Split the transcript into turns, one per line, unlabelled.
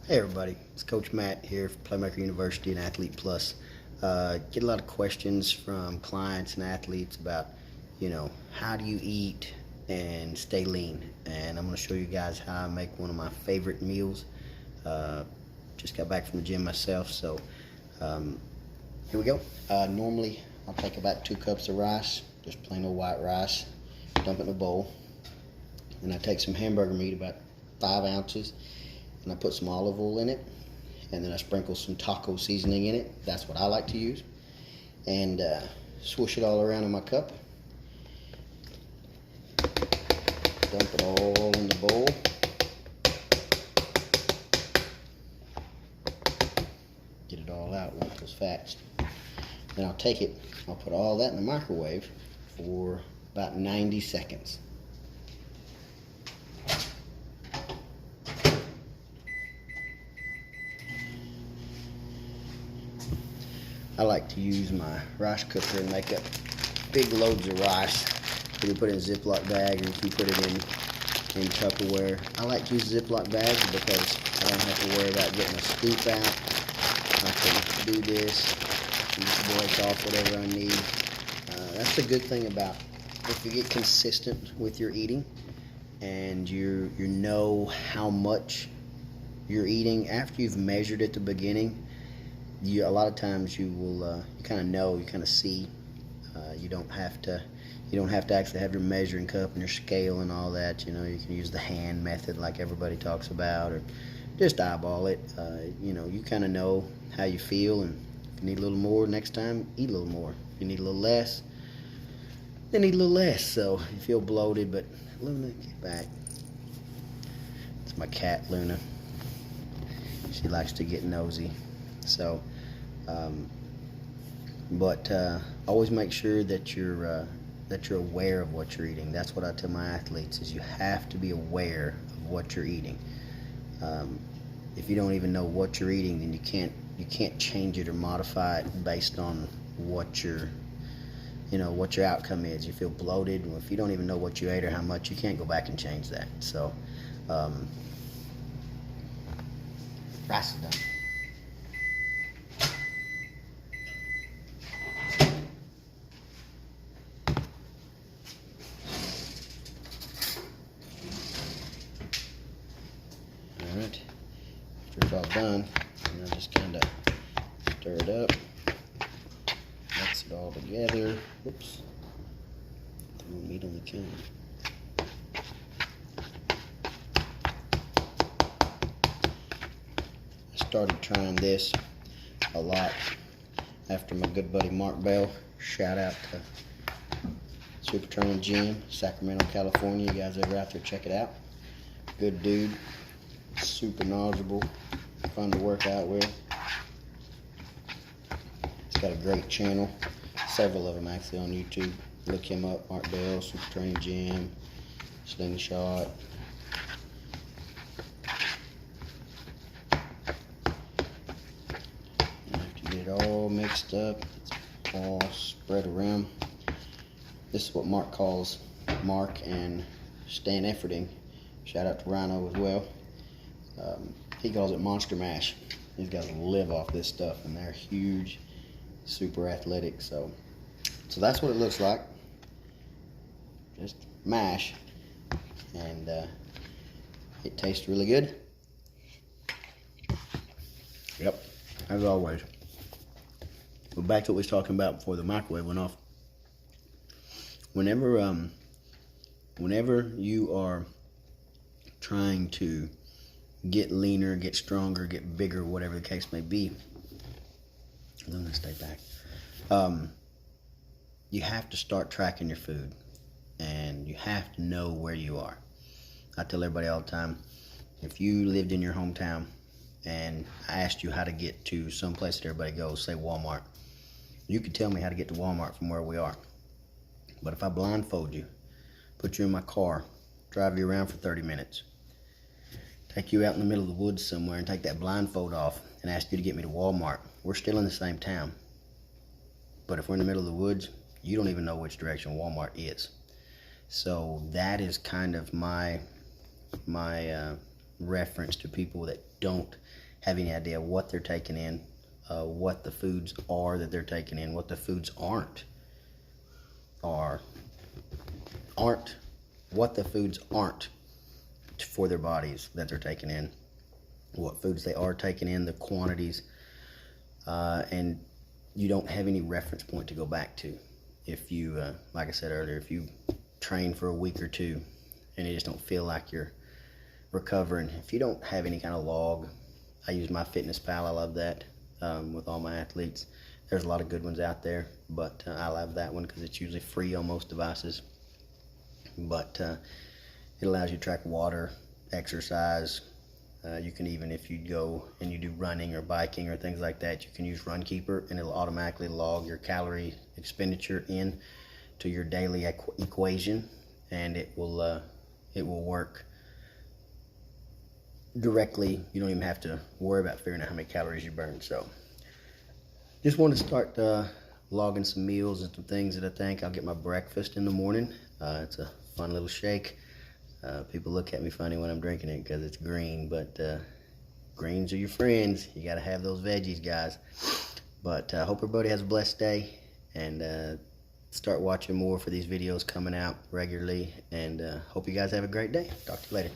Hey everybody, it's Coach Matt here for Playmaker University and Athlete Plus. Get a lot of questions from clients and athletes about, how do you eat and stay lean? And I'm going to show you guys how I make one of my favorite meals. Just got back from the gym myself, so here we go. Normally, I'll take about 2 cups of rice, just plain old white rice, dump it in a bowl. And I take some hamburger meat, about 5 ounces, and I put some olive oil in it, and then I sprinkle some taco seasoning in it. That's what I like to use. And swoosh it all around in my cup. Dump it all in the bowl. Get it all out once it's fast. Then I'll take it, I'll put all that in the microwave for about 90 seconds. I like to use my rice cooker and make up big loads of rice. You can put it in a Ziploc bag, or you can put it in Tupperware. I like to use Ziploc bags because I don't have to worry about getting a scoop out. I can do this, just break off whatever I need. That's the good thing about if you get consistent with your eating and you know how much you're eating after you've measured at the beginning. A lot of times you will you kind of know, you kind of see. You don't have to actually have your measuring cup and your scale and all that. You can use the hand method like everybody talks about, or just eyeball it. You kind of know how you feel, and if you need a little more next time, eat a little more. If you need a little less, then eat a little less. So you feel bloated, but Luna, get back. It's my cat, Luna. She likes to get nosy. So, always make sure that you're aware of what you're eating. That's what I tell my athletes: is you have to be aware of what you're eating. If you don't even know what you're eating, then you can't change it or modify it based on what your outcome is. You feel bloated. Well, if you don't even know what you ate or how much, you can't go back and change that. So, rice is done. Alright, after it's all done, and I just kind of stir it up, mix it all together. Whoops, threw meat on the can. I started trying this a lot after my good buddy Mark Bell. Shout out to Super Training Gym, Sacramento, California. You guys ever out there, check it out. Good dude. Super knowledgeable, fun to work out with. He's got a great channel, several of them actually on YouTube. Look him up, Mark Bell, Super Training Gym, Slingshot. And after you get it all mixed up, it's all spread around. This is what Mark calls Mark and Stan Efferding. Shout out to Rhino as well. He calls it monster mash. These guys live off this stuff, and they're huge, super athletic. So that's what it looks like. Just mash, and it tastes really good. Yep, as always. But back to what we was talking about before the microwave went off. Whenever you are trying to get leaner, get stronger, get bigger, whatever the case may be, Luna, stay back. You have to start tracking your food, and you have to know where you are. I tell everybody all the time, if you lived in your hometown and I asked you how to get to some place that everybody goes, say Walmart, you could tell me how to get to Walmart from where we are. But if I blindfold you, put you in my car, drive you around for 30 minutes, take you out in the middle of the woods somewhere and take that blindfold off and ask you to get me to Walmart, we're still in the same town. But if we're in the middle of the woods, you don't even know which direction Walmart is. So that is kind of my reference to people that don't have any idea what they're taking in, what the foods are that they're taking in, what the foods aren't, what the foods aren't for their bodies that they're taking in, what foods they are taking in, the quantities, and you don't have any reference point to go back to. If you, like I said earlier, if you train for a week or two and you just don't feel like you're recovering, if you don't have any kind of log, I use my Fitness Pal. I love that with all my athletes. There's a lot of good ones out there, but I love that one because it's usually free on most devices. But it allows you to track water, exercise. You can even, if you go and you do running or biking or things like that, you can use Runkeeper and it'll automatically log your calorie expenditure in to your daily equation, and it will work directly. You don't even have to worry about figuring out how many calories you burn. So just wanted to start logging some meals and some things that I think. I'll get my breakfast in the morning. It's a fun little shake. People look at me funny when I'm drinking it because it's green, but greens are your friends. You got to have those veggies, guys. But I hope everybody has a blessed day, and start watching more for these videos coming out regularly, and hope you guys have a great day. Talk to you later.